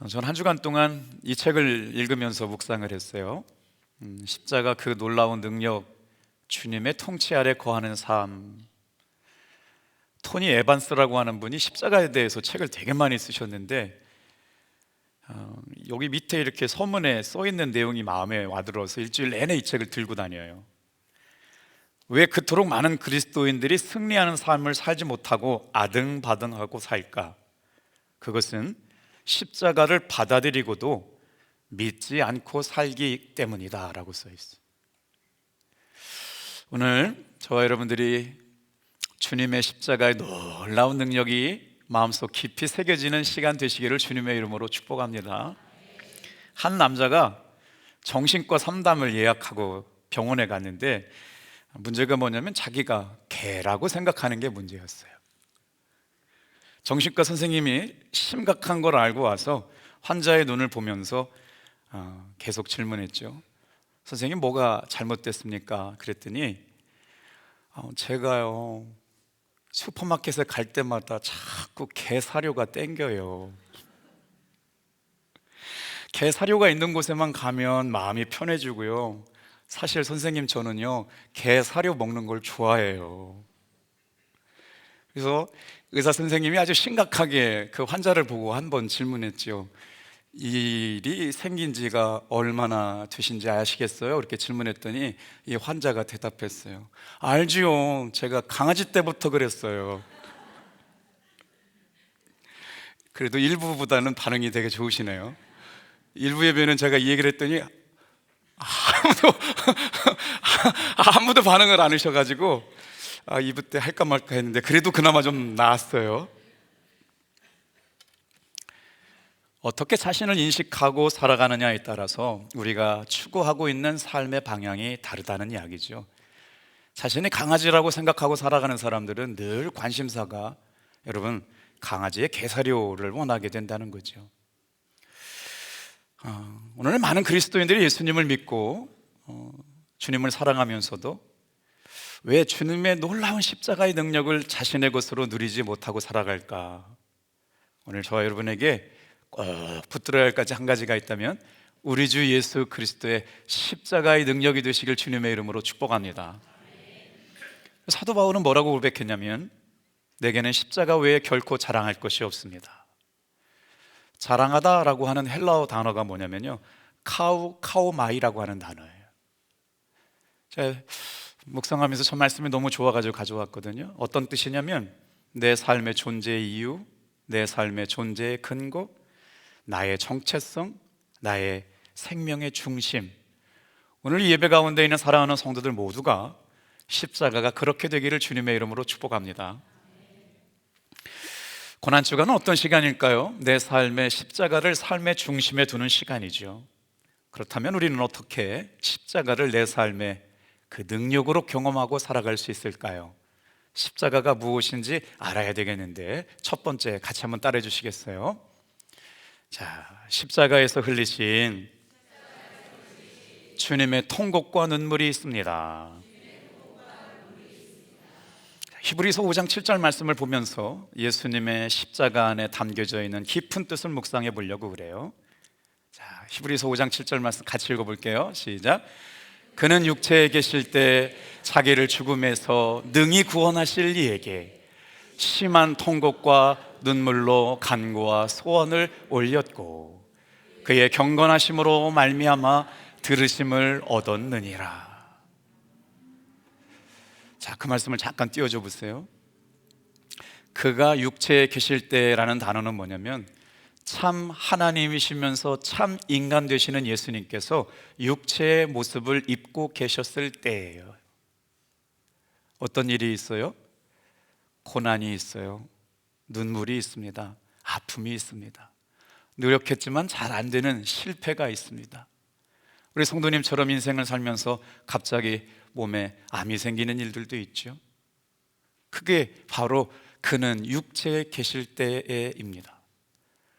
저는 한 주간 동안 이 책을 읽으면서 묵상을 했어요. 십자가 그 놀라운 능력, 주님의 통치 아래 거하는 삶. 토니 에반스라고 하는 분이 십자가에 대해서 책을 되게 많이 쓰셨는데 여기 밑에 이렇게 서문에 써 있는 내용이 마음에 와들어서 일주일 내내 이 책을 들고 다녀요. 왜 그토록 많은 그리스도인들이 승리하는 삶을 살지 못하고 아등바등하고 살까? 그것은 십자가를 받아들이고도 믿지 않고 살기 때문이다 라고 써 있어요. 오늘 저와 여러분들이 주님의 십자가의 놀라운 능력이 마음속 깊이 새겨지는 시간 되시기를 주님의 이름으로 축복합니다. 한 남자가 정신과 상담을 예약하고 병원에 갔는데 문제가 뭐냐면 자기가 개라고 생각하는 게 문제였어요. 정신과 선생님이 심각한 걸 알고 와서 환자의 눈을 보면서 계속 질문했죠. 선생님, 뭐가 잘못됐습니까? 그랬더니 제가요 슈퍼마켓에 갈 때마다 자꾸 게 사료가 땡겨요. 게 사료가 있는 곳에만 가면 마음이 편해지고요. 사실 선생님, 저는요 게 사료 먹는 걸 좋아해요. 그래서 의사 선생님이 아주 심각하게 그 환자를 보고 한 번 질문했죠. 이 일이 생긴 지가 얼마나 되신지 아시겠어요? 이렇게 질문했더니 이 환자가 대답했어요. 알지요. 제가 강아지 때부터 그랬어요. 그래도 일부보다는 반응이 되게 좋으시네요. 일부 예배는 제가 이 얘기를 했더니 아무도 아무도 반응을 안 하셔가지고 이부 때 할까 말까 했는데 그래도 그나마 좀 나았어요. 어떻게 자신을 인식하고 살아가느냐에 따라서 우리가 추구하고 있는 삶의 방향이 다르다는 이야기죠. 자신이 강아지라고 생각하고 살아가는 사람들은 늘 관심사가 여러분 강아지의 게사료를 원하게 된다는 거죠. 오늘 많은 그리스도인들이 예수님을 믿고 주님을 사랑하면서도 왜 주님의 놀라운 십자가의 능력을 자신의 것으로 누리지 못하고 살아갈까? 오늘 저와 여러분에게 꼭 붙들어야 할 까지 한 가지가 있다면 우리 주 예수 그리스도의 십자가의 능력이 되시길 주님의 이름으로 축복합니다. 사도 바울은 뭐라고 고백했냐면 내게는 십자가 외에 결코 자랑할 것이 없습니다. 자랑하다라고 하는 헬라어 단어가 뭐냐면요 카오마이라고 하는 단어예요. 제가 묵상하면서 저 말씀이 너무 좋아가지고 가져왔거든요. 어떤 뜻이냐면 내 삶의 존재의 이유, 내 삶의 존재의 근거, 나의 정체성, 나의 생명의 중심. 오늘 이 예배 가운데 있는 사랑하는 성도들 모두가 십자가가 그렇게 되기를 주님의 이름으로 축복합니다. 고난주간은 어떤 시간일까요? 내 삶의 십자가를 삶의 중심에 두는 시간이죠. 그렇다면 우리는 어떻게 십자가를 내 삶의 그 능력으로 경험하고 살아갈 수 있을까요? 십자가가 무엇인지 알아야 되겠는데 첫 번째 같이 한번 따라해 주시겠어요? 자, 십자가에서 흘리신 주님의 통곡과 눈물이 있습니다. 히브리서 5장 7절 말씀을 보면서 예수님의 십자가 안에 담겨져 있는 깊은 뜻을 묵상해 보려고 그래요. 자, 히브리서 5장 7절 말씀 같이 읽어볼게요. 시작. 그는 육체에 계실 때 자기를 죽음에서 능히 구원하실 이에게 심한 통곡과 눈물로 간구와 소원을 올렸고 그의 경건하심으로 말미암아 들으심을 얻었느니라. 자, 그 말씀을 잠깐 띄워줘 보세요. 그가 육체에 계실 때라는 단어는 뭐냐면 참 하나님이시면서 참 인간 되시는 예수님께서 육체의 모습을 입고 계셨을 때예요. 어떤 일이 있어요? 고난이 있어요. 눈물이 있습니다. 아픔이 있습니다. 노력했지만 잘 안 되는 실패가 있습니다. 우리 성도님처럼 인생을 살면서 갑자기 몸에 암이 생기는 일들도 있죠. 그게 바로 그는 육체에 계실 때에입니다.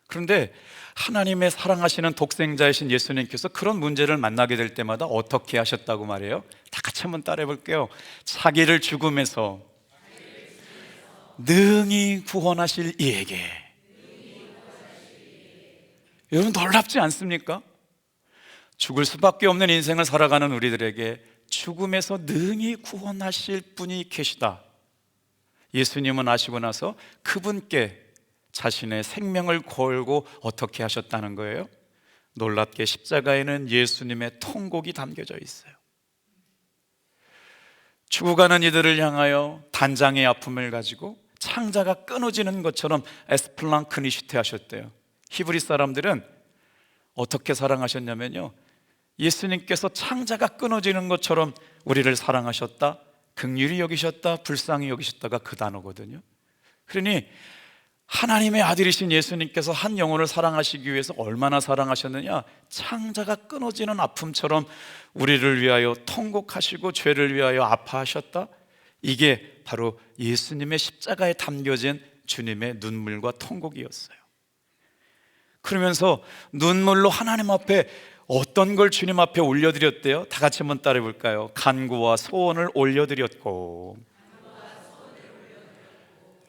그런데 하나님의 사랑하시는 독생자이신 예수님께서 그런 문제를 만나게 될 때마다 어떻게 하셨다고 말해요? 다 같이 한번 따라해 볼게요. 자기를 죽음에서 능히 구원하실 이에게 여러분 놀랍지 않습니까? 죽을 수밖에 없는 인생을 살아가는 우리들에게 죽음에서 능히 구원하실 분이 계시다. 예수님은 아시고 나서 그분께 자신의 생명을 걸고 어떻게 하셨다는 거예요? 놀랍게 십자가에는 예수님의 통곡이 담겨져 있어요. 죽어가는 이들을 향하여 단장의 아픔을 가지고 창자가 끊어지는 것처럼 에스플랑크니시테 하셨대요. 히브리 사람들은 어떻게 사랑하셨냐면요, 예수님께서 창자가 끊어지는 것처럼 우리를 사랑하셨다, 긍휼히 여기셨다, 불쌍히 여기셨다가 그 단어거든요. 그러니 하나님의 아들이신 예수님께서 한 영혼을 사랑하시기 위해서 얼마나 사랑하셨느냐, 창자가 끊어지는 아픔처럼 우리를 위하여 통곡하시고 죄를 위하여 아파하셨다. 이게 바로 예수님의 십자가에 담겨진 주님의 눈물과 통곡이었어요. 그러면서 눈물로 하나님 앞에 어떤 걸 주님 앞에 올려드렸대요? 다 같이 한번 따라해 볼까요? 간구와 소원을 올려드렸고.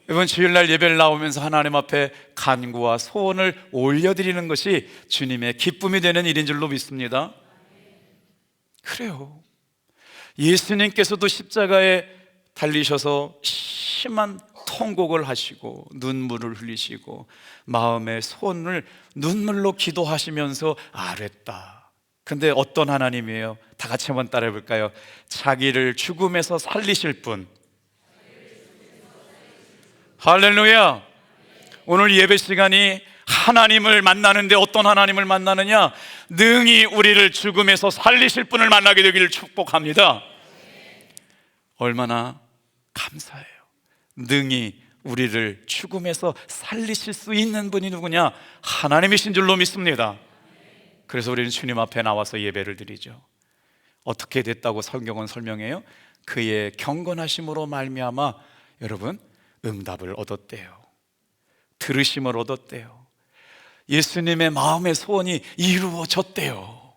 이번 주일날 예배를 나오면서 하나님 앞에 간구와 소원을 올려드리는 것이 주님의 기쁨이 되는 일인 줄로 믿습니다. 그래요. 예수님께서도 십자가에 달리셔서 심한 통곡을 하시고 눈물을 흘리시고 마음의 손을 눈물로 기도하시면서 아랬다. 근데 어떤 하나님이에요? 다 같이 한번 따라해 볼까요? 자기를 죽음에서 살리실 분. 할렐루야. 오늘 예배 시간이 하나님을 만나는데 어떤 하나님을 만나느냐? 능히 우리를 죽음에서 살리실 분을 만나게 되기를 축복합니다. 얼마나 감사해요. 능히 우리를 죽음에서 살리실 수 있는 분이 누구냐? 하나님이신 줄로 믿습니다. 그래서 우리는 주님 앞에 나와서 예배를 드리죠. 어떻게 됐다고 성경은 설명해요? 그의 경건하심으로 말미암아 여러분 응답을 얻었대요. 들으심을 얻었대요. 예수님의 마음의 소원이 이루어졌대요.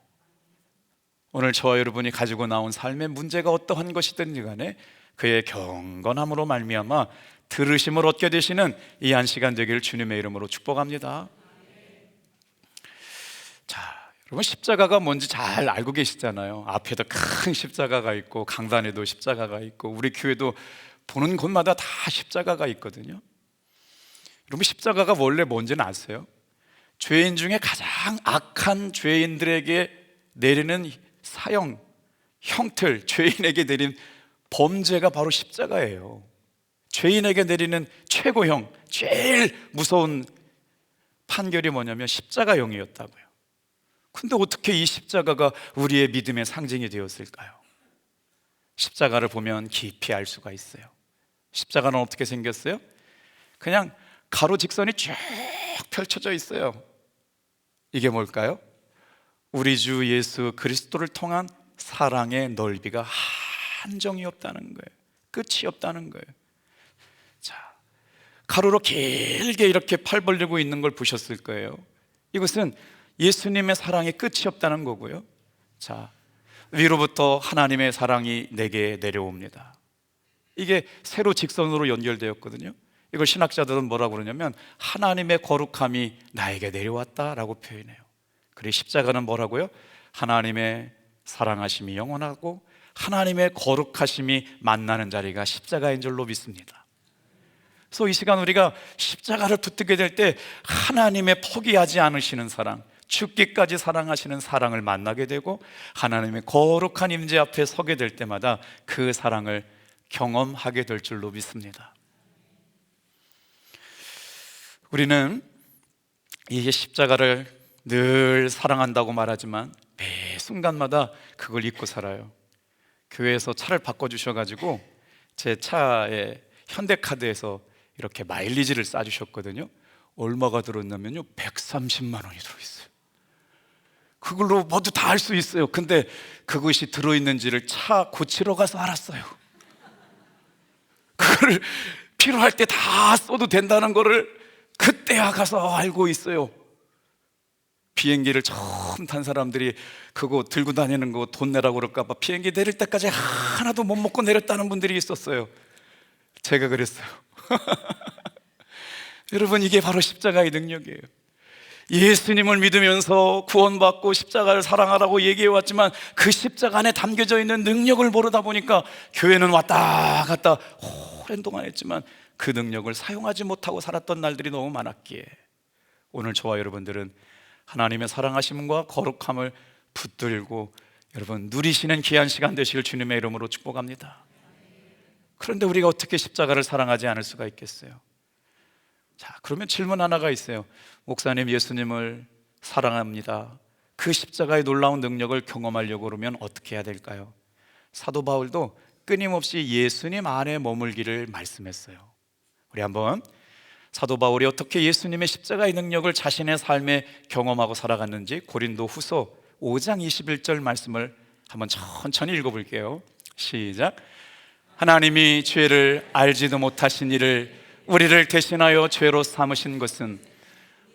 오늘 저와 여러분이 가지고 나온 삶의 문제가 어떠한 것이든지 간에 그의 경건함으로 말미암아 들으심을 얻게 되시는 이 한 시간 되기를 주님의 이름으로 축복합니다. 자, 여러분 십자가가 뭔지 잘 알고 계시잖아요. 앞에도 큰 십자가가 있고 강단에도 십자가가 있고 우리 교회도 보는 곳마다 다 십자가가 있거든요. 여러분 십자가가 원래 뭔지는 아세요? 죄인 중에 가장 악한 죄인들에게 내리는 사형, 형틀, 죄인에게 내린 범죄가 바로 십자가예요. 죄인에게 내리는 최고형, 제일 무서운 판결이 뭐냐면 십자가형이었다고요. 근데 어떻게 이 십자가가 우리의 믿음의 상징이 되었을까요? 십자가를 보면 깊이 알 수가 있어요. 십자가는 어떻게 생겼어요? 그냥 가로 직선이 쭉 펼쳐져 있어요. 이게 뭘까요? 우리 주 예수 그리스도를 통한 사랑의 넓이가 한정이 없다는 거예요. 끝이 없다는 거예요. 자, 가로로 길게 이렇게 팔 벌리고 있는 걸 보셨을 거예요. 이것은 예수님의 사랑의 끝이 없다는 거고요. 자, 위로부터 하나님의 사랑이 내게 내려옵니다. 이게 세로 직선으로 연결되었거든요. 이걸 신학자들은 뭐라고 그러냐면 하나님의 거룩함이 나에게 내려왔다라고 표현해요. 그리고 십자가는 뭐라고요? 하나님의 사랑하심이 영원하고 하나님의 거룩하심이 만나는 자리가 십자가인 줄로 믿습니다. 그래서 이 시간 우리가 십자가를 붙들게 될 때 하나님의 포기하지 않으시는 사랑, 죽기까지 사랑하시는 사랑을 만나게 되고 하나님의 거룩한 임재 앞에 서게 될 때마다 그 사랑을 경험하게 될 줄로 믿습니다. 우리는 이 십자가를 늘 사랑한다고 말하지만 매 순간마다 그걸 잊고 살아요. 교회에서 차를 바꿔주셔가지고 제 차에 현대카드에서 이렇게 마일리지를 싸주셨거든요. 얼마가 들었냐면요 130만 원이 들어있어요. 그걸로 모두 다 알 수 있어요. 근데 그것이 들어있는지를 차 고치러 가서 알았어요. 그거를 필요할 때 다 써도 된다는 거를 그때야 가서 알고 있어요. 비행기를 처음 탄 사람들이 그거 들고 다니는 거 돈 내라고 그럴까 봐 비행기 내릴 때까지 하나도 못 먹고 내렸다는 분들이 있었어요. 제가 그랬어요. 여러분 이게 바로 십자가의 능력이에요. 예수님을 믿으면서 구원받고 십자가를 사랑하라고 얘기해왔지만 그 십자가 안에 담겨져 있는 능력을 모르다 보니까 교회는 왔다 갔다 오랜 동안 했지만 그 능력을 사용하지 못하고 살았던 날들이 너무 많았기에 오늘 저와 여러분들은 하나님의 사랑하심과 거룩함을 붙들고 여러분 누리시는 귀한 시간 되시길 주님의 이름으로 축복합니다. 그런데 우리가 어떻게 십자가를 사랑하지 않을 수가 있겠어요? 자, 그러면 질문 하나가 있어요. 목사님, 예수님을 사랑합니다. 그 십자가의 놀라운 능력을 경험하려고 그러면 어떻게 해야 될까요? 사도 바울도 끊임없이 예수님 안에 머물기를 말씀했어요. 우리 한번 사도 바울이 어떻게 예수님의 십자가의 능력을 자신의 삶에 경험하고 살아갔는지 고린도 후서 5장 21절 말씀을 한번 천천히 읽어볼게요. 시작. 하나님이 죄를 알지도 못하신 이를 우리를 대신하여 죄로 삼으신 것은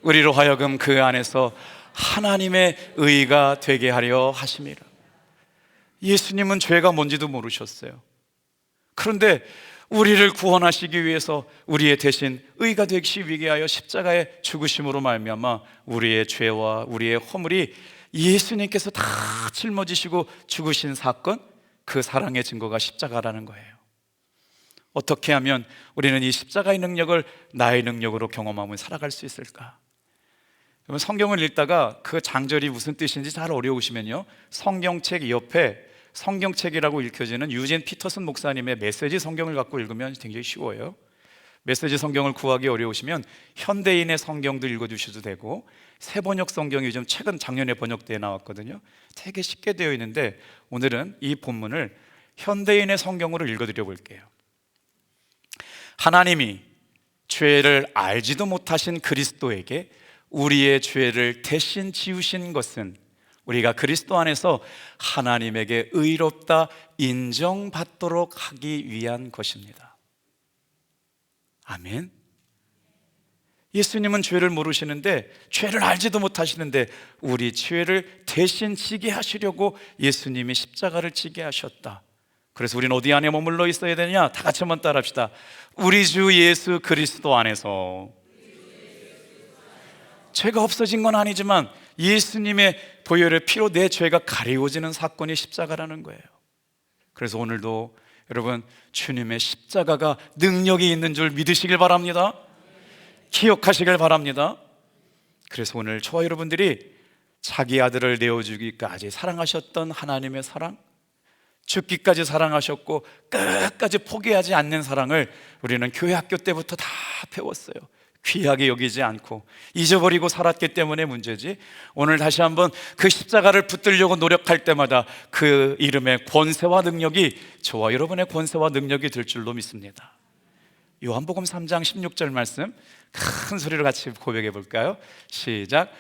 우리로 하여금 그 안에서 하나님의 의가 되게 하려 하심이라. 예수님은 죄가 뭔지도 모르셨어요. 그런데 우리를 구원하시기 위해서 우리의 대신 의가 되시기 위하여 십자가의 죽으심으로 말미암아 우리의 죄와 우리의 허물이 예수님께서 다 짊어지시고 죽으신 사건, 그 사랑의 증거가 십자가라는 거예요. 어떻게 하면 우리는 이 십자가의 능력을 나의 능력으로 경험하며 살아갈 수 있을까? 성경을 읽다가 그 장절이 무슨 뜻인지 잘 어려우시면요, 성경책 옆에 성경책이라고 읽혀지는 유진 피터슨 목사님의 메시지 성경을 갖고 읽으면 굉장히 쉬워요. 메시지 성경을 구하기 어려우시면 현대인의 성경도 읽어주셔도 되고, 새번역 성경이 요즘 최근 작년에 번역되어 나왔거든요. 되게 쉽게 되어 있는데 오늘은 이 본문을 현대인의 성경으로 읽어드려 볼게요. 하나님이 죄를 알지도 못하신 그리스도에게 우리의 죄를 대신 지우신 것은 우리가 그리스도 안에서 하나님에게 의롭다 인정받도록 하기 위한 것입니다. 아멘. 예수님은 죄를 모르시는데, 죄를 알지도 못하시는데 우리 죄를 대신 지게 하시려고 예수님이 십자가를 지게 하셨다. 그래서 우리는 어디 안에 머물러 있어야 되냐? 다 같이 한번 따라합시다. 우리 주 예수 그리스도 안에서. 죄가 없어진 건 아니지만 예수님의 보혈의 피로 내 죄가 가리워지는 사건이 십자가라는 거예요. 그래서 오늘도 여러분 주님의 십자가가 능력이 있는 줄 믿으시길 바랍니다. 기억하시길 바랍니다. 그래서 오늘 저와 여러분들이 자기 아들을 내어주기까지 사랑하셨던 하나님의 사랑, 죽기까지 사랑하셨고 끝까지 포기하지 않는 사랑을 우리는 교회 학교 때부터 다 배웠어요. 귀하게 여기지 않고 잊어버리고 살았기 때문에 문제지, 오늘 다시 한번 그 십자가를 붙들려고 노력할 때마다 그 이름의 권세와 능력이 저와 여러분의 권세와 능력이 될 줄로 믿습니다. 요한복음 3장 16절 말씀 큰 소리로 같이 고백해 볼까요? 시작.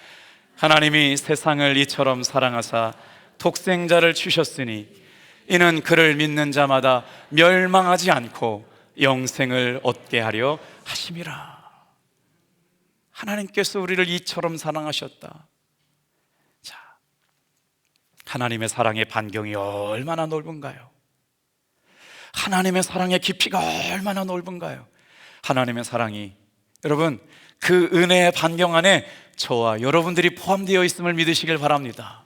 하나님이 세상을 이처럼 사랑하사 독생자를 주셨으니 이는 그를 믿는 자마다 멸망하지 않고 영생을 얻게 하려 하심이라. 하나님께서 우리를 이처럼 사랑하셨다. 자, 하나님의 사랑의 반경이 얼마나 넓은가요? 하나님의 사랑의 깊이가 얼마나 넓은가요? 하나님의 사랑이, 여러분, 그 은혜의 반경 안에 저와 여러분들이 포함되어 있음을 믿으시길 바랍니다.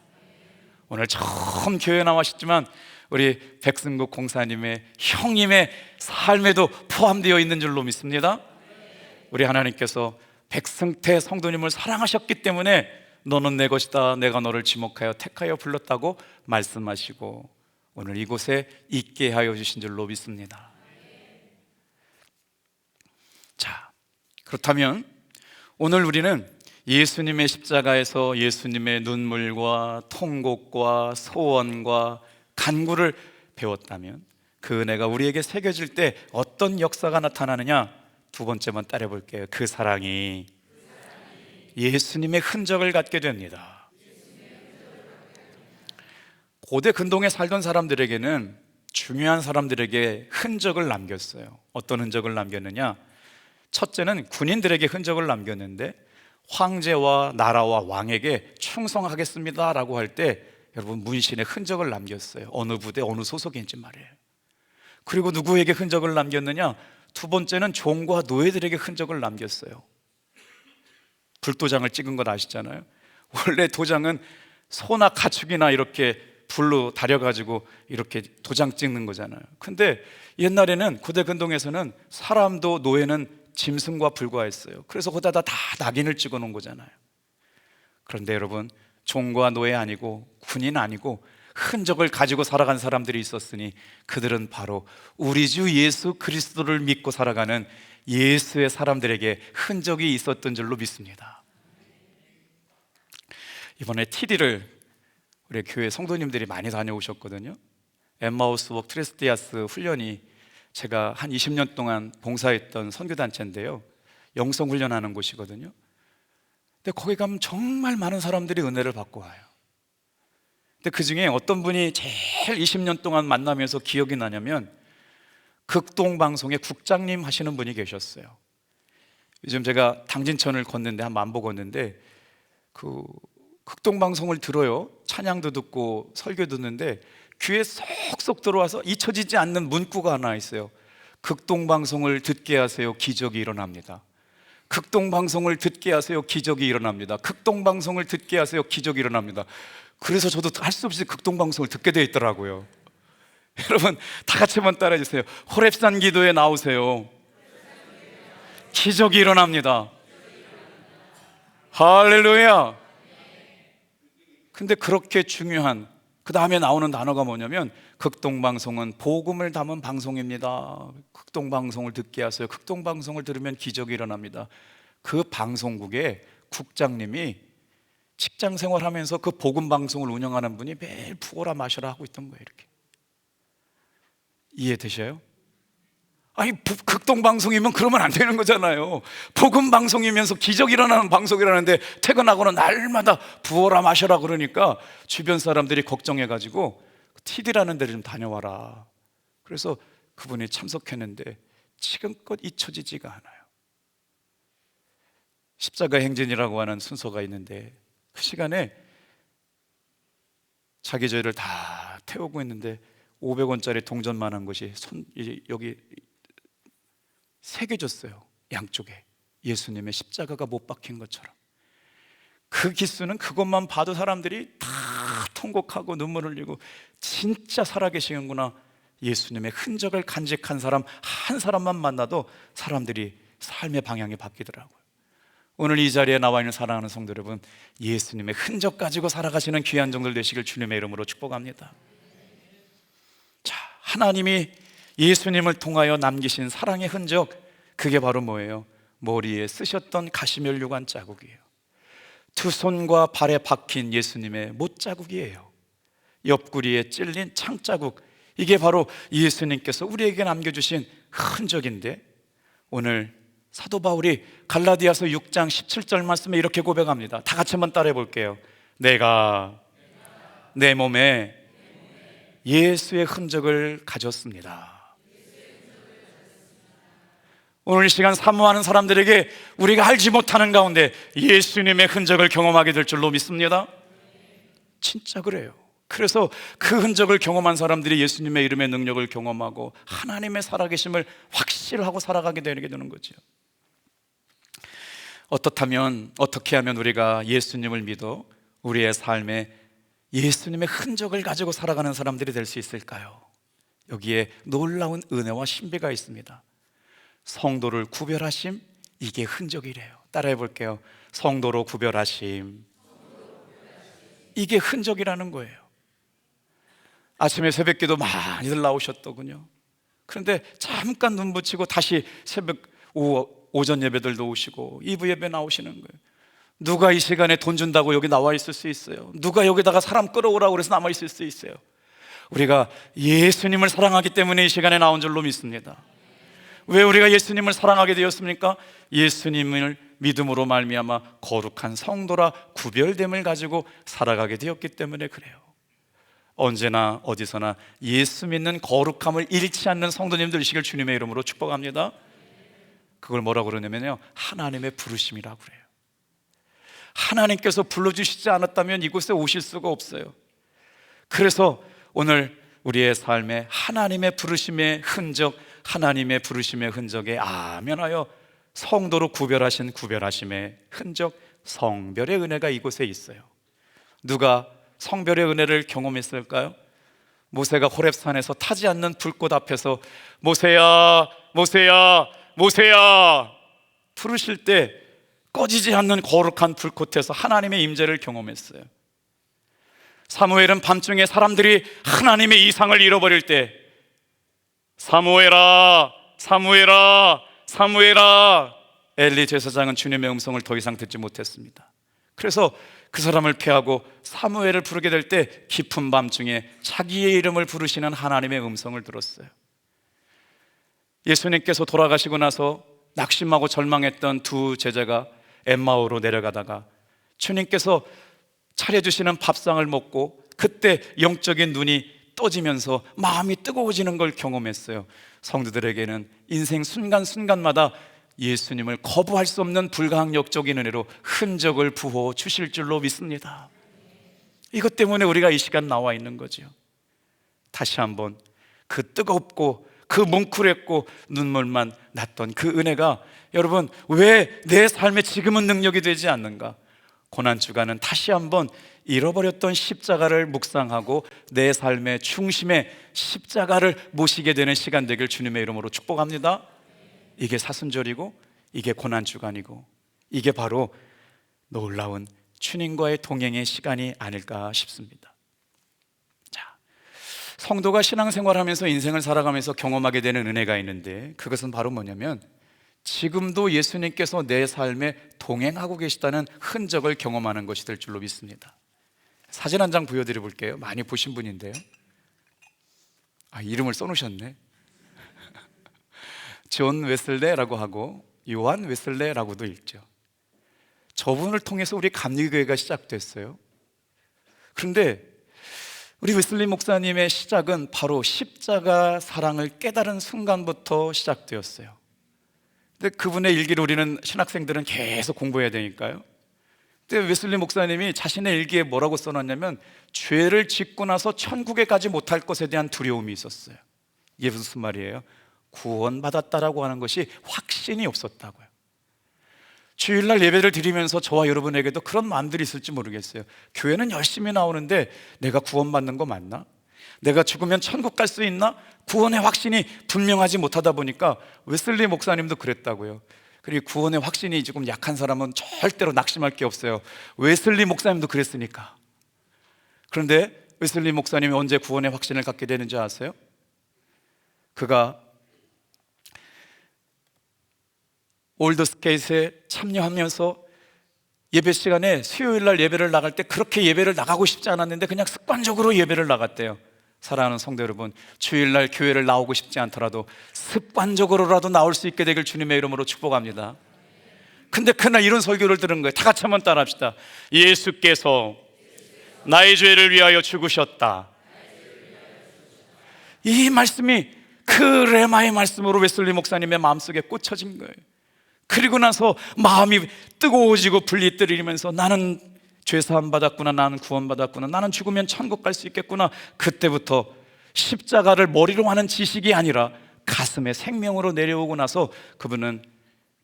오늘 처음 교회 나와셨지만 우리 백승국 공사님의 형님의 삶에도 포함되어 있는 줄로 믿습니다. 우리 하나님께서 백승태 성도님을 사랑하셨기 때문에 너는 내 것이다, 내가 너를 지목하여 택하여 불렀다고 말씀하시고 오늘 이곳에 있게 하여 주신 줄로 믿습니다. 자, 그렇다면 오늘 우리는 예수님의 십자가에서 예수님의 눈물과 통곡과 소원과 간구를 배웠다면 그 은혜가 우리에게 새겨질 때 어떤 역사가 나타나느냐? 두 번째만 따라 볼게요. 그 사랑이 예수님의 흔적을 갖게 됩니다. 고대 근동에 살던 사람들에게는 중요한 사람들에게 흔적을 남겼어요. 어떤 흔적을 남겼느냐? 첫째는 군인들에게 흔적을 남겼는데, 황제와 나라와 왕에게 충성하겠습니다 라고 할 때 여러분 문신에 흔적을 남겼어요. 어느 부대 어느 소속인지 말이에요. 그리고 누구에게 흔적을 남겼느냐? 두 번째는 종과 노예들에게 흔적을 남겼어요. 불도장을 찍은 것 아시잖아요. 원래 도장은 소나 가축이나 이렇게 불로 달여가지고 이렇게 도장 찍는 거잖아요. 근데 옛날에는 고대 근동에서는 사람도 노예는 짐승과 불과했어요. 그래서 거기다 다 낙인을 찍어 놓은 거잖아요. 그런데 여러분, 종과 노예 아니고 군인 아니고 흔적을 가지고 살아간 사람들이 있었으니 그들은 바로 우리 주 예수 그리스도를 믿고 살아가는 예수의 사람들에게 흔적이 있었던 줄로 믿습니다. 이번에 TD를 우리 교회 성도님들이 많이 다녀오셨거든요. 엠마우스 웍 트레스티아스 훈련이 제가 한 20년 동안 봉사했던 선교단체인데요, 영성 훈련하는 곳이거든요. 근데 거기 가면 정말 많은 사람들이 은혜를 받고 와요. 근데 그 중에 어떤 분이 제일 20년 동안 만나면서 기억이 나냐면 극동방송의 국장님 하시는 분이 계셨어요. 요즘 제가 당진천을 걷는데 한 만보 걷는데 그 극동방송을 들어요. 찬양도 듣고 설교 듣는데 귀에 쏙쏙 들어와서 잊혀지지 않는 문구가 하나 있어요. 극동방송을 듣게 하세요. 기적이 일어납니다. 극동방송을 듣게 하세요. 기적이 일어납니다. 극동방송을 듣게 하세요. 기적이 일어납니다. 그래서 저도 할 수 없이 극동방송을 듣게 돼 있더라고요. 여러분 다 같이 한번 따라해 주세요. 호렙산 기도에 나오세요. 기적이 일어납니다. 할렐루야. 근데 그렇게 중요한 그 다음에 나오는 단어가 뭐냐면 극동방송은 복음을 담은 방송입니다. 극동방송을 듣게 하세요. 극동방송을 들으면 기적이 일어납니다. 그 방송국에 국장님이 직장 생활하면서 그 복음 방송을 운영하는 분이 매일 부어라 마셔라 하고 있던 거예요. 이렇게 이해되셔요? 아니 극동방송이면 그러면 안 되는 거잖아요. 복음방송이면서 기적이 일어나는 방송이라는데 퇴근하고는 날마다 부어라 마셔라 그러니까 주변 사람들이 걱정해가지고 TD라는 데를 좀 다녀와라. 그래서 그분이 참석했는데 지금껏 잊혀지지가 않아요. 십자가 행진이라고 하는 순서가 있는데 그 시간에 자기 저희를 다 태우고 있는데 500원짜리 동전만 한 것이 여기 새겨졌어요. 양쪽에 예수님의 십자가가 못 박힌 것처럼. 그 기수는 그것만 봐도 사람들이 다 통곡하고 눈물 흘리고 진짜 살아계시는구나, 예수님의 흔적을 간직한 사람 한 사람만 만나도 사람들이 삶의 방향이 바뀌더라고요. 오늘 이 자리에 나와 있는 사랑하는 성도 여러분, 예수님의 흔적 가지고 살아가시는 귀한 종들 되시길 주님의 이름으로 축복합니다. 자, 하나님이 예수님을 통하여 남기신 사랑의 흔적, 그게 바로 뭐예요? 머리에 쓰셨던 가시멸 유관 자국이에요. 두 손과 발에 박힌 예수님의 못자국이에요. 옆구리에 찔린 창자국, 이게 바로 예수님께서 우리에게 남겨주신 흔적인데, 오늘 사도 바울이 갈라디아서 6장 17절 말씀에 이렇게 고백합니다. 다 같이 한번 따라해 볼게요. 내가 내 몸에 예수의 흔적을 가졌습니다. 오늘 이 시간 사모하는 사람들에게 우리가 알지 못하는 가운데 예수님의 흔적을 경험하게 될 줄로 믿습니다. 진짜 그래요. 그래서 그 흔적을 경험한 사람들이 예수님의 이름의 능력을 경험하고 하나님의 살아계심을 확실하고 살아가게 되는 거죠. 어떻게 하면 우리가 예수님을 믿어 우리의 삶에 예수님의 흔적을 가지고 살아가는 사람들이 될 수 있을까요? 여기에 놀라운 은혜와 신비가 있습니다. 성도를 구별하심, 이게 흔적이래요. 따라해 볼게요. 성도로 구별하심, 이게 흔적이라는 거예요. 아침에 새벽기도 많이들 나오셨더군요. 그런데 잠깐 눈 붙이고 다시 오전 예배들도 오시고 2부 예배 나오시는 거예요. 누가 이 시간에 돈 준다고 여기 나와 있을 수 있어요? 누가 여기다가 사람 끌어오라고 그래서 남아 있을 수 있어요? 우리가 예수님을 사랑하기 때문에 이 시간에 나온 줄로 믿습니다. 왜 우리가 예수님을 사랑하게 되었습니까? 예수님을 믿음으로 말미암아 거룩한 성도라 구별됨을 가지고 살아가게 되었기 때문에 그래요. 언제나 어디서나 예수 믿는 거룩함을 잃지 않는 성도님들 되시길 주님의 이름으로 축복합니다. 그걸 뭐라고 그러냐면요, 하나님의 부르심이라고 그래요. 하나님께서 불러주시지 않았다면 이곳에 오실 수가 없어요. 그래서 오늘 우리의 삶에 하나님의 부르심의 흔적, 하나님의 부르심의 흔적에 아멘하여 성도로 구별하신 구별하심의 흔적, 성별의 은혜가 이곳에 있어요. 누가 성별의 은혜를 경험했을까요? 모세가 호렙산에서 타지 않는 불꽃 앞에서 모세야, 모세야, 모세야 부르실 때 꺼지지 않는 거룩한 불꽃에서 하나님의 임재를 경험했어요. 사무엘은 밤중에 사람들이 하나님의 이상을 잃어버릴 때 사무엘아, 사무엘아, 사무엘아, 엘리 제사장은 주님의 음성을 더 이상 듣지 못했습니다. 그래서 그 사람을 피하고 사무엘을 부르게 될 때 깊은 밤중에 자기의 이름을 부르시는 하나님의 음성을 들었어요. 예수님께서 돌아가시고 나서 낙심하고 절망했던 두 제자가 엠마오로 내려가다가 주님께서 차려주시는 밥상을 먹고 그때 영적인 눈이 떠지면서 마음이 뜨거워지는 걸 경험했어요. 성도들에게는 인생 순간순간마다 예수님을 거부할 수 없는 불가항력적인 은혜로 흔적을 부어 주실 줄로 믿습니다. 이것 때문에 우리가 이 시간 나와 있는 거죠. 다시 한번 그 뜨겁고 그 뭉클했고 눈물만 났던 그 은혜가 여러분 왜 내 삶에 지금은 능력이 되지 않는가? 고난주간은 다시 한번 잃어버렸던 십자가를 묵상하고 내 삶의 중심에 십자가를 모시게 되는 시간 되길 주님의 이름으로 축복합니다. 이게 사순절이고 이게 고난주간이고 이게 바로 놀라운 주님과의 동행의 시간이 아닐까 싶습니다. 자, 성도가 신앙생활하면서 인생을 살아가면서 경험하게 되는 은혜가 있는데 그것은 바로 뭐냐면 지금도 예수님께서 내 삶에 동행하고 계시다는 흔적을 경험하는 것이 될 줄로 믿습니다. 사진 한 장 보여드려 볼게요. 많이 보신 분인데요. 이름을 써놓으셨네. 존 웨슬레라고 하고 요한 웨슬레라고도 읽죠. 저분을 통해서 우리 감리교회가 시작됐어요. 그런데 우리 웨슬리 목사님의 시작은 바로 십자가 사랑을 깨달은 순간부터 시작되었어요. 근데 그분의 일기를 우리는 신학생들은 계속 공부해야 되니까요. 근데 웨슬리 목사님이 자신의 일기에 뭐라고 써놨냐면 죄를 짓고 나서 천국에 가지 못할 것에 대한 두려움이 있었어요. 이게 무슨 말이에요? 구원받았다라고 하는 것이 확신이 없었다고요. 주일날 예배를 드리면서 저와 여러분에게도 그런 마음들이 있을지 모르겠어요. 교회는 열심히 나오는데 내가 구원받는 거 맞나? 내가 죽으면 천국 갈 수 있나? 구원의 확신이 분명하지 못하다 보니까 웨슬리 목사님도 그랬다고요. 그리고 구원의 확신이 조금 약한 사람은 절대로 낙심할 게 없어요. 웨슬리 목사님도 그랬으니까. 그런데 웨슬리 목사님이 언제 구원의 확신을 갖게 되는지 아세요? 그가 올드스케이트에 참여하면서 예배 시간에 수요일날 예배를 나갈 때 그렇게 예배를 나가고 싶지 않았는데 그냥 습관적으로 예배를 나갔대요. 사랑하는 성도 여러분, 주일날 교회를 나오고 싶지 않더라도 습관적으로라도 나올 수 있게 되길 주님의 이름으로 축복합니다. 근데 그날 이런 설교를 들은 거예요. 다 같이 한번 따라합시다. 예수께서 나의 죄를 위하여 죽으셨다. 이 말씀이 그 레마의 말씀으로 웨슬리 목사님의 마음속에 꽂혀진 거예요. 그리고 나서 마음이 뜨거워지고 분리뜨리면서 나는 죄사함 받았구나, 나는 구원받았구나, 나는 죽으면 천국 갈 수 있겠구나. 그때부터 십자가를 머리로 하는 지식이 아니라 가슴에 생명으로 내려오고 나서 그분은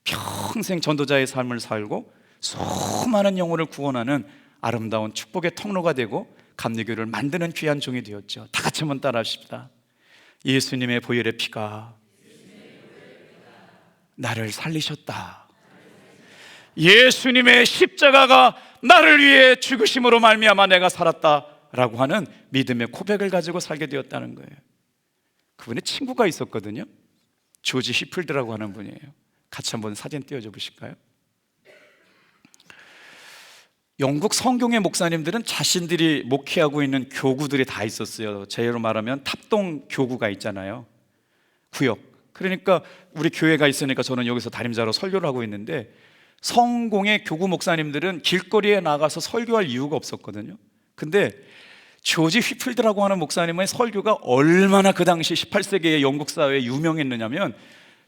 평생 전도자의 삶을 살고 수많은 영혼을 구원하는 아름다운 축복의 통로가 되고 감리교를 만드는 귀한 종이 되었죠. 다 같이 한번 따라하십시다. 예수님의 보혈의 피가 나를 살리셨다. 예수님의 십자가가 나를 위해 죽으심으로 말미암아 내가 살았다라고 하는 믿음의 고백을 가지고 살게 되었다는 거예요. 그분의 친구가 있었거든요. 조지 히필드라고 하는 분이에요. 같이 한번 사진 띄워줘 보실까요? 영국 성경의 목사님들은 자신들이 목회하고 있는 교구들이 다 있었어요. 제로 말하면 탑동 교구가 있잖아요. 구역. 그러니까 우리 교회가 있으니까 저는 여기서 담임자로 설교를 하고 있는데 성공의 교구 목사님들은 길거리에 나가서 설교할 이유가 없었거든요. 근데 조지 휘필드라고 하는 목사님의 설교가 얼마나 그 당시 18세기의 영국 사회에 유명했느냐면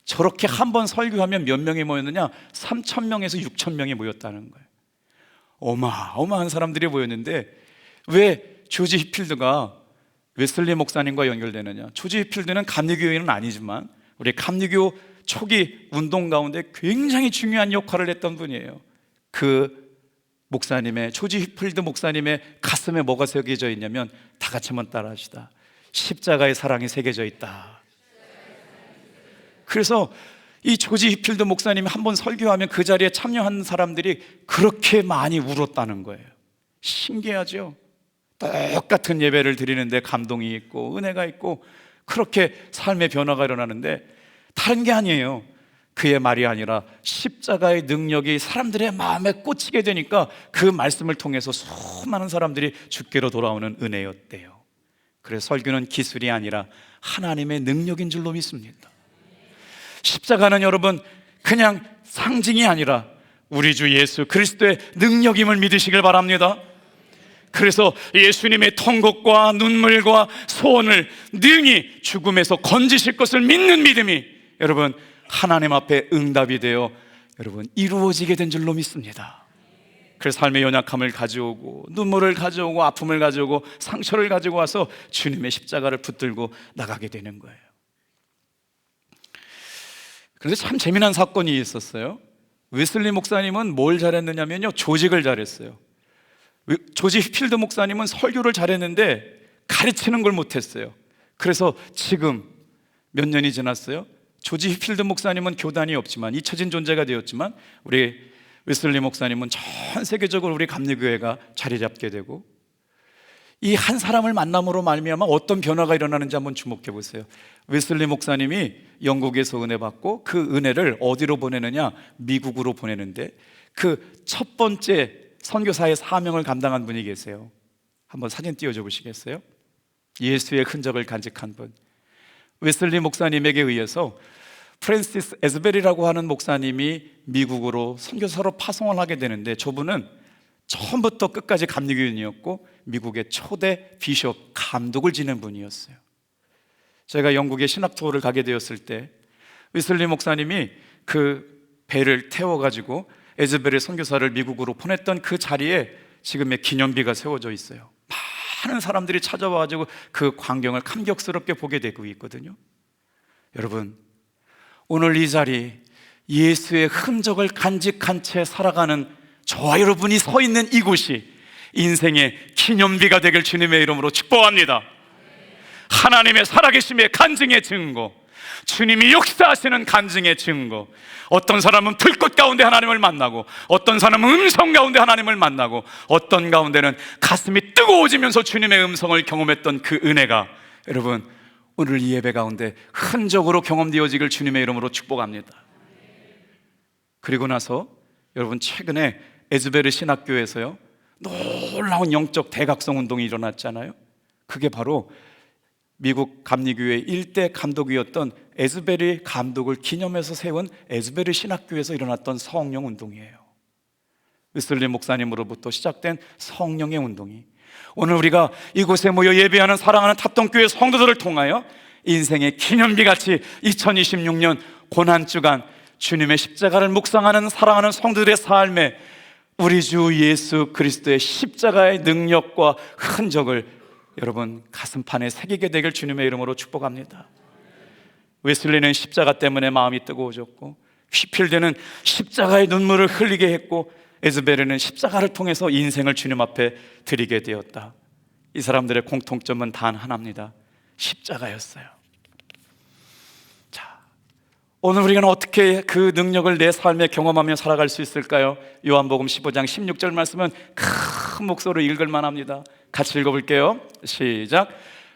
저렇게 한 번 설교하면 몇 명이 모였느냐? 3,000명에서 6,000명이 모였다는 거예요. 어마어마한 사람들이 모였는데 왜 조지 휘필드가 웨슬리 목사님과 연결되느냐? 조지 휘필드는 감리교인은 아니지만 우리 감리교 초기 운동 가운데 굉장히 중요한 역할을 했던 분이에요. 그 목사님의, 조지 휘필드 목사님의 가슴에 뭐가 새겨져 있냐면, 다 같이 한번 따라 합시다. 십자가의 사랑이 새겨져 있다. 그래서 이 조지 휘필드 목사님이 한번 설교하면 그 자리에 참여한 사람들이 그렇게 많이 울었다는 거예요. 신기하죠? 똑같은 예배를 드리는데 감동이 있고 은혜가 있고 그렇게 삶의 변화가 일어나는데, 다른 게 아니에요. 그의 말이 아니라 십자가의 능력이 사람들의 마음에 꽂히게 되니까 그 말씀을 통해서 수많은 사람들이 주께로 돌아오는 은혜였대요. 그래서 설교는 기술이 아니라 하나님의 능력인 줄로 믿습니다. 십자가는 여러분 그냥 상징이 아니라 우리 주 예수 그리스도의 능력임을 믿으시길 바랍니다. 그래서 예수님의 통곡과 눈물과 소원을 능히 죽음에서 건지실 것을 믿는 믿음이 여러분 하나님 앞에 응답이 되어 여러분 이루어지게 된 줄로 믿습니다. 그래서 삶의 연약함을 가져오고 눈물을 가져오고 아픔을 가져오고 상처를 가지고 와서 주님의 십자가를 붙들고 나가게 되는 거예요. 그런데 참 재미난 사건이 있었어요. 웨슬리 목사님은 뭘 잘했느냐면요, 조직을 잘했어요. 조지 휘필드 목사님은 설교를 잘했는데 가르치는 걸 못했어요. 그래서 지금 몇 년이 지났어요. 조지 휘필드 목사님은 교단이 없지만 잊혀진 존재가 되었지만 우리 웨슬리 목사님은 전 세계적으로 우리 감리교회가 자리 잡게 되고, 이 한 사람을 만남으로 말미암아 어떤 변화가 일어나는지 한번 주목해 보세요. 웨슬리 목사님이 영국에서 은혜 받고 그 은혜를 어디로 보내느냐, 미국으로 보내는데 그 첫 번째 선교사의 사명을 감당한 분이 계세요. 한번 사진 띄워줘 보시겠어요? 예수의 흔적을 간직한 분, 웨슬리 목사님에게 의해서 프랜시스 에즈베리라고 하는 목사님이 미국으로 선교사로 파송을 하게 되는데, 저분은 처음부터 끝까지 감리교인이었고 미국의 초대 비숍 감독을 지낸 분이었어요. 제가 영국에 신학 투어를 가게 되었을 때 웨슬리 목사님이 그 배를 태워가지고 에즈베리 선교사를 미국으로 보냈던 그 자리에 지금의 기념비가 세워져 있어요. 많은 사람들이 찾아와가지고 그 광경을 감격스럽게 보게 되고 있거든요. 여러분, 오늘 이 자리 예수의 흔적을 간직한 채 살아가는 저와 여러분이 서 있는 이곳이 인생의 기념비가 되길 주님의 이름으로 축복합니다. 하나님의 살아계심의 간증의 증거, 주님이 역사하시는 간증의 증거. 어떤 사람은 불꽃 가운데 하나님을 만나고, 어떤 사람은 음성 가운데 하나님을 만나고, 어떤 가운데는 가슴이 뜨거워지면서 주님의 음성을 경험했던 그 은혜가 여러분 오늘 이 예배 가운데 흔적으로 경험되어지길 주님의 이름으로 축복합니다. 그리고 나서 여러분 최근에 에즈베르 신학교에서요 놀라운 영적 대각성 운동이 일어났잖아요. 그게 바로 미국 감리교회 일대 감독이었던 에즈베리 감독을 기념해서 세운 에즈베리 신학교에서 일어났던 성령 운동이에요. 웨슬리 목사님으로부터 시작된 성령의 운동이 오늘 우리가 이곳에 모여 예배하는 사랑하는 탑동교회 성도들을 통하여 인생의 기념비같이 2026년 고난주간 주님의 십자가를 묵상하는 사랑하는 성도들의 삶에 우리 주 예수 그리스도의 십자가의 능력과 흔적을 여러분 가슴판에 새기게 되길 주님의 이름으로 축복합니다. 웨슬리는 십자가 때문에 마음이 뜨거워졌고, 휘필드는 십자가의 눈물을 흘리게 했고, 에즈베르는 십자가를 통해서 인생을 주님 앞에 드리게 되었다. 이 사람들의 공통점은 단 하나입니다. 십자가였어요. 자, 오늘 우리가 어떻게 그 능력을 내 삶에 경험하며 살아갈 수 있을까요? 요한복음 15장 16절 말씀은 큰 목소리로 읽을 만합니다. 같이 읽어볼게요. 시작.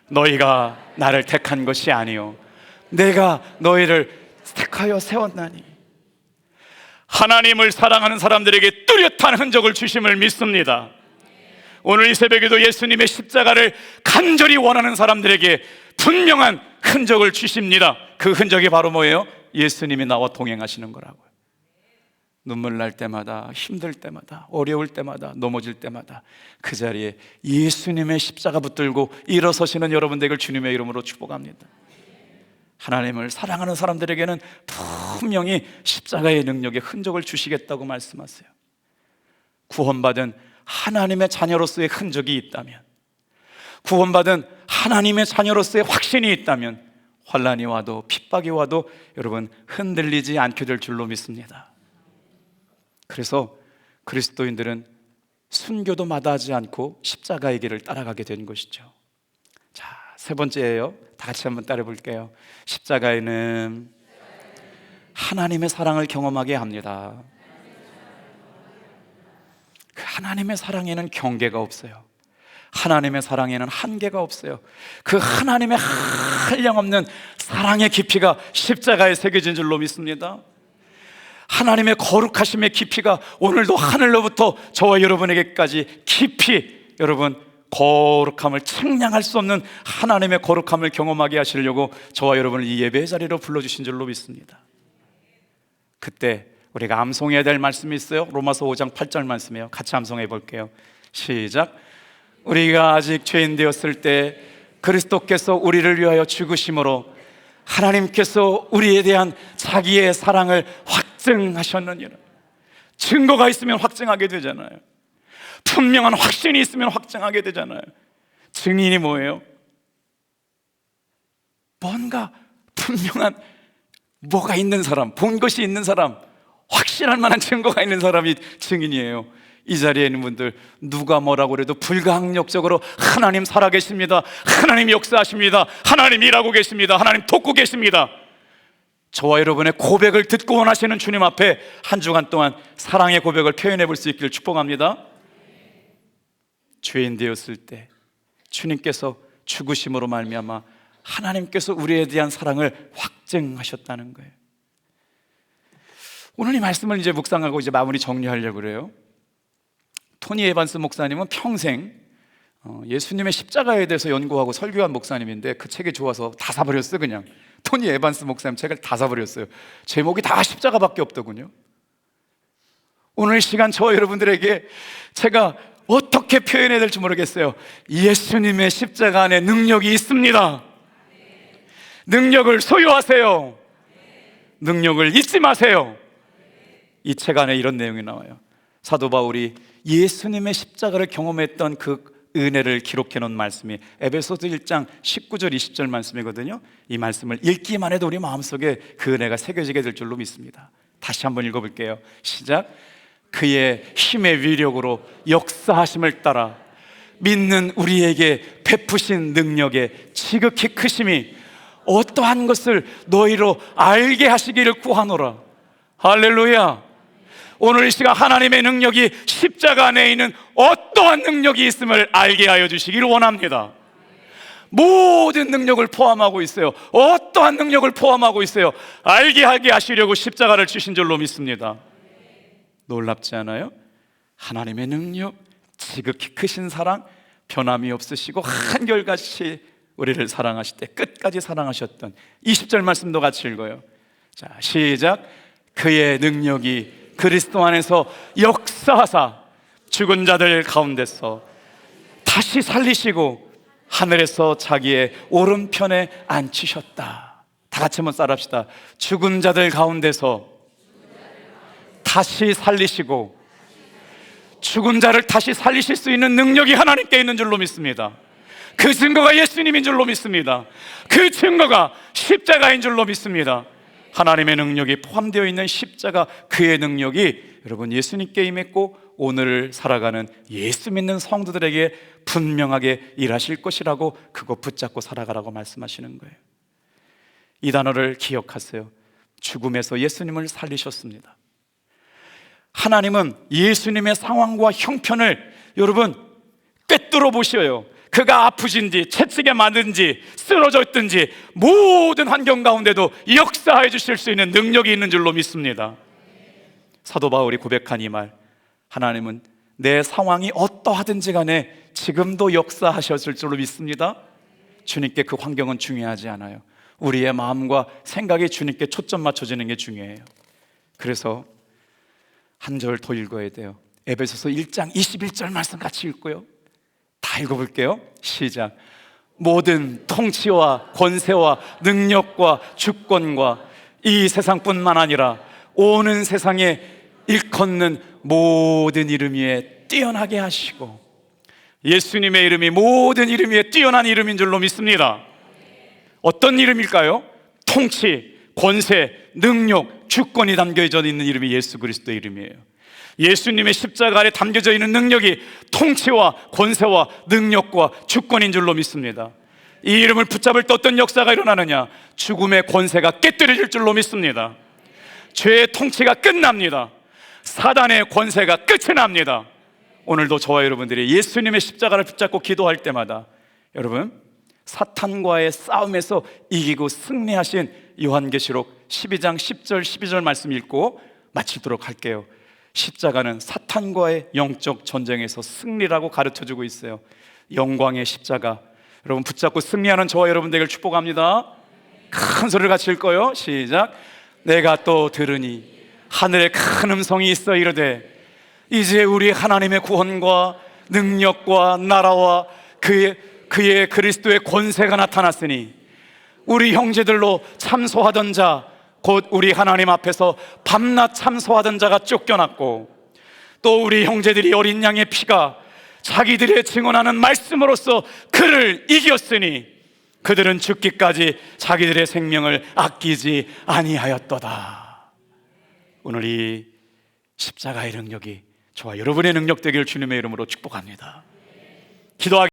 너희가 나를 택한 것이 아니요 내가 너희를 택하여 세웠나니. 하나님을 사랑하는 사람들에게 뚜렷한 흔적을 주심을 믿습니다. 오늘 이 새벽에도 예수님의 십자가를 간절히 원하는 사람들에게 분명한 흔적을 주십니다. 그 흔적이 바로 뭐예요? 예수님이 나와 동행하시는 거라고요. 눈물 날 때마다, 힘들 때마다, 어려울 때마다, 넘어질 때마다 그 자리에 예수님의 십자가 붙들고 일어서시는 여러분 되길 주님의 이름으로 축복합니다. 하나님을 사랑하는 사람들에게는 분명히 십자가의 능력의 흔적을 주시겠다고 말씀하세요. 구원받은 하나님의 자녀로서의 흔적이 있다면, 구원받은 하나님의 자녀로서의 확신이 있다면 환난이 와도 핍박이 와도 여러분 흔들리지 않게 될 줄로 믿습니다. 그래서 그리스도인들은 순교도 마다하지 않고 십자가의 길을 따라가게 된 것이죠. 자, 세 번째예요. 다 같이 한번 따라 볼게요. 십자가에는 하나님의 사랑을 경험하게 합니다. 그 하나님의 사랑에는 경계가 없어요. 하나님의 사랑에는 한계가 없어요. 그 하나님의 한량없는 사랑의 깊이가 십자가에 새겨진 줄로 믿습니다. 하나님의 거룩하심의 깊이가 오늘도 하늘로부터 저와 여러분에게까지 깊이, 여러분, 거룩함을 측량할 수 없는 하나님의 거룩함을 경험하게 하시려고 저와 여러분을 이 예배의 자리로 불러주신 줄로 믿습니다. 그때 우리가 암송해야 될 말씀이 있어요. 로마서 5장 8절 말씀이에요. 같이 암송해 볼게요. 시작. 우리가 아직 죄인 되었을 때 그리스도께서 우리를 위하여 죽으심으로 하나님께서 우리에 대한 자기의 사랑을 확증하셨느니라. 증거가 있으면 확증하게 되잖아요. 분명한 확신이 있으면 확증하게 되잖아요. 증인이 뭐예요? 뭔가 분명한 뭐가 있는 사람, 본 것이 있는 사람, 확신할 만한 증거가 있는 사람이 증인이에요. 이 자리에 있는 분들, 누가 뭐라고 그래도 불가항력적으로 하나님 살아계십니다, 하나님 역사하십니다, 하나님 일하고 계십니다, 하나님 돕고 계십니다, 저와 여러분의 고백을 듣고 원하시는 주님 앞에 한 주간 동안 사랑의 고백을 표현해 볼 수 있기를 축복합니다. 죄인 되었을 때 주님께서 죽으심으로 말미암아 하나님께서 우리에 대한 사랑을 확증하셨다는 거예요. 오늘 이 말씀을 이제 묵상하고 이제 마무리 정리하려고 그래요. 토니 에반스 목사님은 평생 예수님의 십자가에 대해서 연구하고 설교한 목사님인데 그 책이 좋아서 다 사버렸어요. 그냥 토니 에반스 목사님 책을 다 사버렸어요. 제목이 다 십자가밖에 없더군요. 오늘 시간 저와 여러분들에게 제가 어떻게 표현해야 될지 모르겠어요. 예수님의 십자가 안에 능력이 있습니다. 능력을 소유하세요. 능력을 잊지 마세요. 이 책 안에 이런 내용이 나와요. 사도 바울이 예수님의 십자가를 경험했던 그 은혜를 기록해 놓은 말씀이 에베소서 1장 19절 20절 말씀이거든요. 이 말씀을 읽기만 해도 우리 마음속에 그 은혜가 새겨지게 될 줄로 믿습니다. 다시 한번 읽어볼게요. 시작. 그의 힘의 위력으로 역사하심을 따라 믿는 우리에게 베푸신 능력의 지극히 크심이 어떠한 것을 너희로 알게 하시기를 구하노라. 할렐루야. 오늘 이 시간 하나님의 능력이 십자가 안에 있는 어떠한 능력이 있음을 알게 하여 주시기를 원합니다. 모든 능력을 포함하고 있어요. 어떠한 능력을 포함하고 있어요. 알게 하게 하시려고 십자가를 주신 줄로 믿습니다. 놀랍지 않아요? 하나님의 능력, 지극히 크신 사랑, 변함이 없으시고 한결같이 우리를 사랑하실 때 끝까지 사랑하셨던 20절 말씀도 같이 읽어요. 자, 시작. 그의 능력이 그리스도 안에서 역사하사 죽은 자들 가운데서 다시 살리시고 하늘에서 자기의 오른편에 앉히셨다. 다 같이 한번 따라합시다. 죽은 자들 가운데서 다시 살리시고, 죽은 자를 다시 살리실 수 있는 능력이 하나님께 있는 줄로 믿습니다. 그 증거가 예수님인 줄로 믿습니다. 그 증거가 십자가인 줄로 믿습니다. 하나님의 능력이 포함되어 있는 십자가, 그의 능력이 여러분 예수님께 임했고 오늘 살아가는 예수 믿는 성도들에게 분명하게 일하실 것이라고 그거 붙잡고 살아가라고 말씀하시는 거예요. 이 단어를 기억하세요. 죽음에서 예수님을 살리셨습니다. 하나님은 예수님의 상황과 형편을 여러분 꿰뚫어 보셔요. 그가 아프신지 채찍에 맞은지 쓰러져 있든지 모든 환경 가운데도 역사해 주실 수 있는 능력이 있는 줄로 믿습니다. 사도 바울이 고백한 이 말, 하나님은 내 상황이 어떠하든지 간에 지금도 역사하셨을 줄로 믿습니다. 주님께 그 환경은 중요하지 않아요. 우리의 마음과 생각이 주님께 초점 맞춰지는 게 중요해요. 그래서 한 절 더 읽어야 돼요. 에베소서 1장 21절 말씀 같이 읽고요. 다 읽어볼게요. 시작. 모든 통치와 권세와 능력과 주권과 이 세상뿐만 아니라 오는 세상에 일컫는 모든 이름 위에 뛰어나게 하시고, 예수님의 이름이 모든 이름 위에 뛰어난 이름인 줄로 믿습니다. 어떤 이름일까요? 통치, 권세, 능력, 주권이 담겨져 있는 이름이 예수 그리스도의 이름이에요. 예수님의 십자가 아래 담겨져 있는 능력이 통치와 권세와 능력과 주권인 줄로 믿습니다. 이 이름을 붙잡을 때 어떤 역사가 일어나느냐? 죽음의 권세가 깨뜨려질 줄로 믿습니다. 죄의 통치가 끝납니다. 사단의 권세가 끝이 납니다. 오늘도 저와 여러분들이 예수님의 십자가를 붙잡고 기도할 때마다 여러분, 사탄과의 싸움에서 이기고 승리하신 요한계시록 12장 10절 12절 말씀 읽고 마치도록 할게요. 십자가는 사탄과의 영적 전쟁에서 승리라고 가르쳐주고 있어요. 영광의 십자가, 여러분 붙잡고 승리하는 저와 여러분 되기를 축복합니다. 큰 소리를 같이 읽어요. 시작. 내가 또 들으니 하늘에 큰 음성이 있어 이르되 이제 우리 하나님의 구원과 능력과 나라와 그의 그리스도의 권세가 나타났으니 우리 형제들로 참소하던 자 곧 우리 하나님 앞에서 밤낮 참소하던 자가 쫓겨났고 또 우리 형제들이 어린 양의 피가 자기들의 증언하는 말씀으로써 그를 이겼으니 그들은 죽기까지 자기들의 생명을 아끼지 아니하였도다. 오늘 이 십자가의 능력이 저와 여러분의 능력 되기를 주님의 이름으로 축복합니다. 기도하기